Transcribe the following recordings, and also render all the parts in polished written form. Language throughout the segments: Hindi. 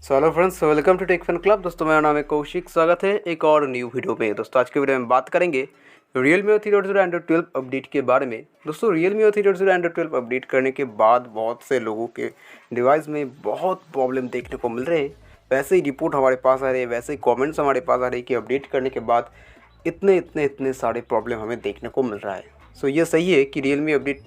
Hello friends, welcome to tech fun club. दोस्तों मेरा नाम है कौशिक। स्वागत है एक और न्यू वीडियो में। दोस्तों आज के वीडियो में बात करेंगे Realme O 3.0 एंड्रॉइड 12 अपडेट के बारे में। दोस्तों Realme O 3.0 एंड्रॉइड 12 अपडेट करने के बाद बहुत से लोगों के डिवाइस में बहुत प्रॉब्लम देखने को मिल रहे हैं। वैसे ही रिपोर्ट हमारे पास आ रहे हैं, वैसे ही कॉमेंट्स हमारे पास आ रहे हैं कि अपडेट करने के बाद इतने सारे प्रॉब्लम हमें देखने को मिल रहा है। सो ये सही है कि Realme अपडेट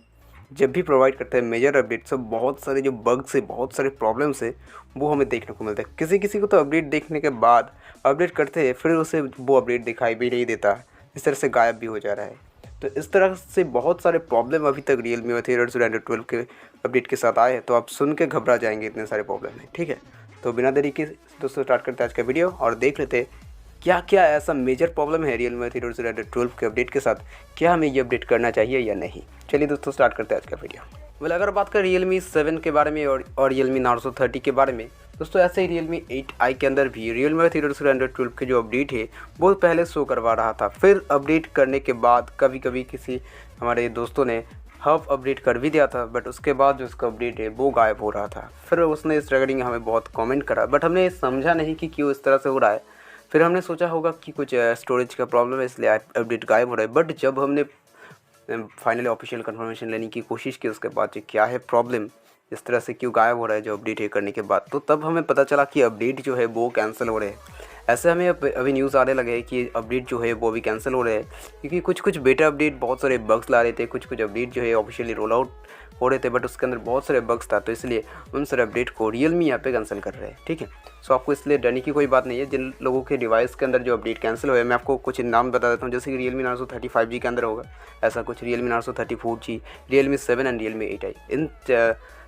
जब भी प्रोवाइड करता है मेजर अपडेट, सब बहुत सारे जो बग्स है, बहुत सारे प्रॉब्लम्स है, वो हमें देखने को मिलता है। किसी किसी को तो अपडेट देखने के बाद अपडेट करते हैं, फिर उसे वो अपडेट दिखाई भी नहीं देता, इस तरह से गायब भी हो जा रहा है। तो इस तरह से बहुत सारे प्रॉब्लम अभी तक Realme और एंड्रॉइड 12 के अपडेट के साथ आए हैं। तो आप सुन के घबरा जाएंगे, इतने सारे प्रॉब्लम है। ठीक है, तो बिना देरी के दोस्तों स्टार्ट करते हैं आज का वीडियो और देख लेते हैं क्या क्या ऐसा मेजर प्रॉब्लम है Realme और एंड्रॉइड 12 के अपडेट के साथ। क्या हमें ये अपडेट करना चाहिए या नहीं। चलिए दोस्तों स्टार्ट करते हैं आज का वीडियो। अगर बात करें Realme 7 के बारे में और Realme Narzo 30 के बारे में, दोस्तों ऐसे ही Realme 8i के अंदर भी Realme और एंड्रॉइड 12 के जो अपडेट है वो पहले शो करवा रहा था। फिर अपडेट करने के बाद कभी कभी किसी हमारे दोस्तों ने हाफ अपडेट कर भी दिया था, बट उसके बाद जो उसका अपडेट है वो गायब हो रहा था। फिर उसने इस रिगार्डिंग हमें बहुत कमेंट करा, बट हमने समझा नहीं कि क्यों इस तरह से हो रहा है। फिर हमने सोचा होगा कि कुछ स्टोरेज का प्रॉब्लम है, इसलिए अपडेट गायब हो रहा है। बट जब हमने फाइनली ऑफिशियल कंफर्मेशन लेने की कोशिश की उसके बाद जो क्या है प्रॉब्लम, इस तरह से क्यों गायब हो रहा है जो अपडेट है करने के बाद, तो तब हमें पता चला कि अपडेट जो है वो कैंसिल हो रहे हैं। ऐसे हमें अभी न्यूज़ आने लगे हैं कि अपडेट जो है वो भी कैंसिल हो रहे हैं, क्योंकि कुछ बेटा अपडेट बहुत सारे बग्स ला रहे थे, कुछ अपडेट जो है ऑफिशियली रोल आउट हो रहे थे, बट उसके अंदर बहुत सारे बग्स था। तो इसलिए उन सारे अपडेट को Realme यहाँ पे कैंसिल कर रहे हैं। ठीक है, सो आपको इसलिए डरने की कोई बात नहीं है। जिन लोगों के डिवाइस के अंदर जो अपडेट कैंसिल हुए, मैं आपको कुछ नाम बता देता हूँ। जैसे कि Realme Narzo 30 5G के अंदर होगा ऐसा कुछ, Realme Narzo 30 4G, Realme 7 and Realme 8i, इन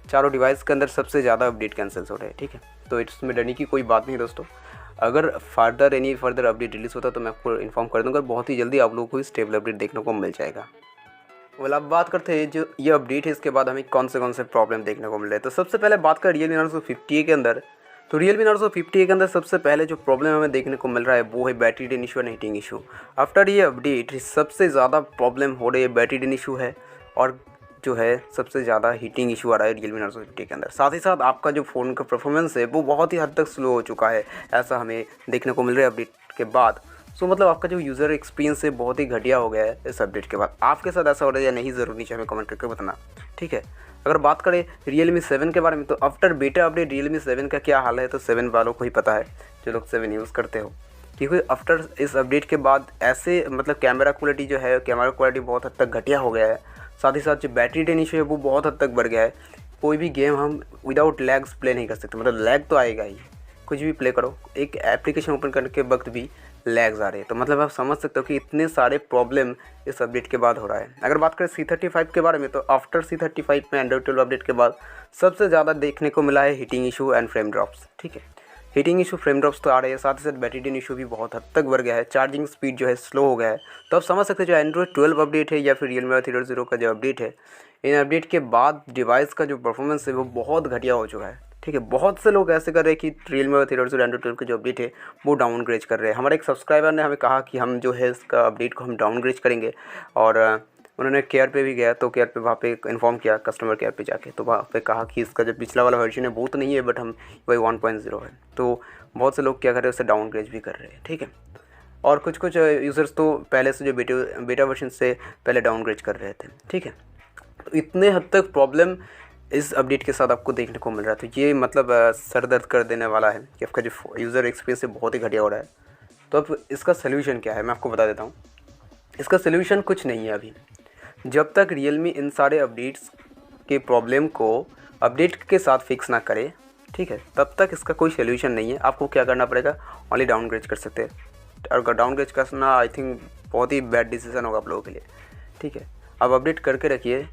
चारों डिवाइस के अंदर सबसे ज़्यादा अपडेट कैंसिल हो रहे हैं। ठीक है, तो इसमें डरने की कोई बात नहीं दोस्तों। अगर एनी फर्दर अपडेट रिलीज़ होता तो मैं आपको इन्फॉर्म कर दूँगा। बहुत ही जल्दी आप लोगों को स्टेबल अपडेट देखने को मिल जाएगा। अब बात करते हैं जो ये अपडेट है इसके बाद हमें कौन से प्रॉब्लम देखने को मिल रहे हैं। तो सबसे पहले बात करें Realme Narzo 50 के अंदर, तो Realme Narzo 50 के अंदर सबसे पहले जो प्रॉब्लम हमें देखने को मिल रहा है वो है battery drain issue and heating issue. After ये अपडेट सबसे ज़्यादा प्रॉब्लम हो रही है बैटरी ड्रेन इशू है, और जो है सबसे ज़्यादा हीटिंग इशू आ रहा है Realme Narzo 50 के अंदर। साथ ही साथ आपका जो फ़ोन का परफॉर्मेंस है वो बहुत ही हद तक स्लो हो चुका है, ऐसा हमें देखने को मिल रहा है अपडेट के बाद। सो मतलब आपका जो यूज़र एक्सपीरियंस है बहुत ही घटिया हो गया है इस अपडेट के बाद। आपके साथ ऐसा हो रहा है या नहीं, ज़रूर नीचे हमें कमेंट करके बताना। ठीक है, अगर बात करें Realme 7 के बारे में, तो आफ्टर बेटा अपडेट Realme 7 का क्या हाल है तो 7 वालों को ही पता है, जो लोग 7 यूज़ करते हो। क्योंकि आफ्टर इस अपडेट के बाद ऐसे मतलब कैमरा क्वालिटी जो है, कैमरा क्वालिटी बहुत हद तक घटिया हो गया है। साथ ही साथ जो बैटरी ड्रेन इशू है वो बहुत हद तक बढ़ गया है। कोई भी गेम हम विदाउट लैग्स प्ले नहीं कर सकते, मतलब लैग तो आएगा ही। कुछ भी प्ले करो, एक एप्लीकेशन ओपन करने के वक्त भी लैग्स आ रहे हैं। तो मतलब आप समझ सकते हो कि इतने सारे प्रॉब्लम इस अपडेट के बाद हो रहा है। अगर बात करें C35 के बारे में, तो आफ्टर C35 में एंड्रॉइड 12 अपडेट के बाद सबसे ज़्यादा देखने को मिला है heating issue and frame drops. ठीक है, हीटिंग इशू, फ्रेम ड्रॉप्स तो आ रहे हैं, साथ ही साथ बैटरी ड्रेन इशू भी बहुत हद तक बढ़ गया है। चार्जिंग स्पीड जो है स्लो हो गया है। तो आप समझ सकते हैं जो एंड्रॉइड 12 अपडेट है या फिर Realme 3.0 का जो अपडेट है, इन अपडेट के बाद डिवाइस का जो परफॉर्मेंस है वो बहुत घटिया हो चुका है। ठीक है, बहुत से लोग ऐसे कर रहे हैं कि Realme 3.0 एंड्रॉइड 12 का जो अपडेट है वो डाउनग्रेड कर रहे हैं। हमारे एक सब्सक्राइबर ने हमें कहा कि हम जो है इसका अपडेट को हम डाउनग्रेड करेंगे, और उन्होंने केयर पे भी गया, तो केयर पे वहाँ पे इन्फॉर्म किया कस्टमर केयर पे जाके, तो वहाँ पे कहा कि इसका जो पिछला वाला वर्जन है वो तो नहीं है, बट हम वही 1.0 है। तो बहुत से लोग क्या कर रहे हैं, उसे डाउनग्रेड भी कर रहे हैं। ठीक है, और कुछ यूज़र्स तो पहले से जो बेटा वर्जन से पहले डाउनग्रेड कर रहे थे। ठीक है, तो इतने हद तक प्रॉब्लम इस अपडेट के साथ आपको देखने को मिल रहा है। तो ये मतलब सर दर्द कर देने वाला है कि आपका जो यूज़र एक्सपीरियंस है बहुत ही घटिया हो रहा है। तो अब इसका सलूशन क्या है मैं आपको बता देता हूँ। इसका सलूशन कुछ नहीं है अभी। जब तक Realme इन सारे अपडेट्स के प्रॉब्लम को अपडेट के साथ फिक्स ना करे, ठीक है, तब तक इसका कोई सलूशन नहीं है। आपको क्या करना पड़ेगा, ओनली डाउनग्रेड कर सकते हैं। और डाउनग्रेड करना आई थिंक बहुत ही बैड डिसीजन होगा आप लोगों के लिए। ठीक है, अब अपडेट करके रखिए,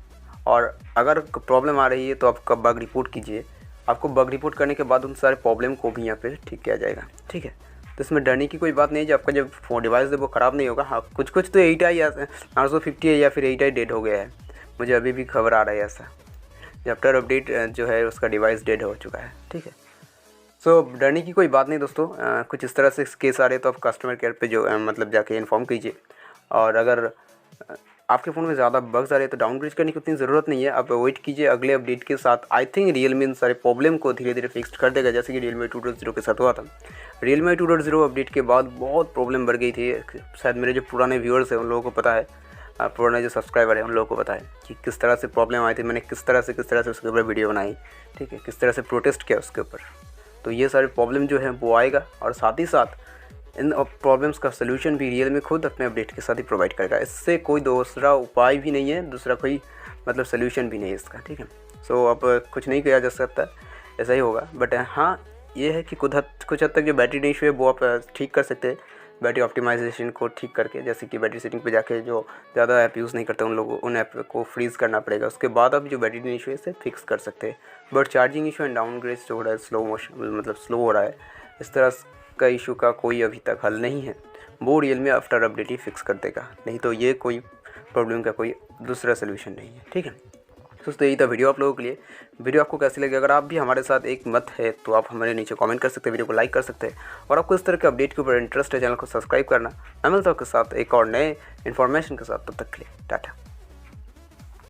और अगर प्रॉब्लम आ रही है तो आपका बग रिपोर्ट कीजिए। आपको बग रिपोर्ट करने के बाद उन सारे प्रॉब्लम को भी यहाँ पे ठीक किया जाएगा। ठीक है, तो इसमें डरने की कोई बात नहीं है। जब आपका जब फोन डिवाइस है वो ख़राब नहीं होगा। हाँ, कुछ तो 8i या Narzo 50 है या फिर 8i डेड हो गया है, मुझे अभी भी खबर आ रहा है ऐसा। आफ्टर अपडेट जो है उसका डिवाइस डेड हो चुका है। ठीक है, सो डरने की कोई बात नहीं दोस्तों। कुछ इस तरह से केस आ रहे तो आप कस्टमर केयर पे जो मतलब जाके इन्फॉर्म कीजिए। और अगर आपके फ़ोन में ज़्यादा बग्स आ रहे हैं तो डाउनग्रेड करने की उतनी ज़रूरत नहीं है। आप वेट कीजिए अगले अपडेट के साथ। आई थिंक रियलमी इन सारे प्रॉब्लम को धीरे धीरे फिक्स कर देगा, जैसे कि रियलमी 2.0 के साथ हुआ था। रियलमी 2.0 अपडेट के बाद बहुत प्रॉब्लम बढ़ गई थी। शायद मेरे जो पुराने व्यूअर्स हैं उन लोगों को पता है, पुराने जो सब्सक्राइबर हैं उन लोगों को पता है कि किस तरह से प्रॉब्लम आई थी। मैंने किस तरह से उसके ऊपर वीडियो बनाई, ठीक है, किस तरह से प्रोटेस्ट किया उसके ऊपर। तो ये सारे प्रॉब्लम जो है वो आएगा, और साथ ही साथ इन प्रॉब्लम्स का सलूशन भी रियलमी खुद अपने अपडेट के साथ ही प्रोवाइड करेगा। इससे कोई दूसरा उपाय भी नहीं है, दूसरा कोई मतलब सलूशन भी नहीं है इसका, ठीक है। सो अब कुछ नहीं किया जा सकता, ऐसा ही होगा। बट हाँ, ये है कि कुछ हद तक जो बैटरी इशू है वो आप ठीक कर सकते हैं बैटरी ऑप्टिमाइजेशन को ठीक करके। जैसे कि बैटरी सेटिंग पे जाके जो ज़्यादा ऐप यूज़ नहीं करते उन ऐप को फ्रीज़ करना पड़ेगा, उसके बाद आप जो बैटरी इशू है इसे फिक्स कर सकते हैं। But charging issue and downgrade जो हो रहा है, स्लो हो रहा है, इस तरह का इशू का कोई अभी तक हल नहीं है। वो रियलमी आफ्टर अपडेट ही फिक्स कर देगा, नहीं तो ये कोई प्रॉब्लम का कोई दूसरा सोल्यूशन नहीं है, ठीक है। दोस्तों यही था वीडियो आप लोगों के लिए। वीडियो आपको कैसी लगी? अगर आप भी हमारे साथ एक मत है तो आप हमारे नीचे कमेंट कर सकते हैं, वीडियो को लाइक कर सकते हैं। और आपको इस तरह के अपडेट के ऊपर इंटरेस्ट है, चैनल को सब्सक्राइब करना। मैं मिलता हूं आपके साथ एक और नए इन्फॉर्मेशन के साथ, तब तक के लिए टाटा।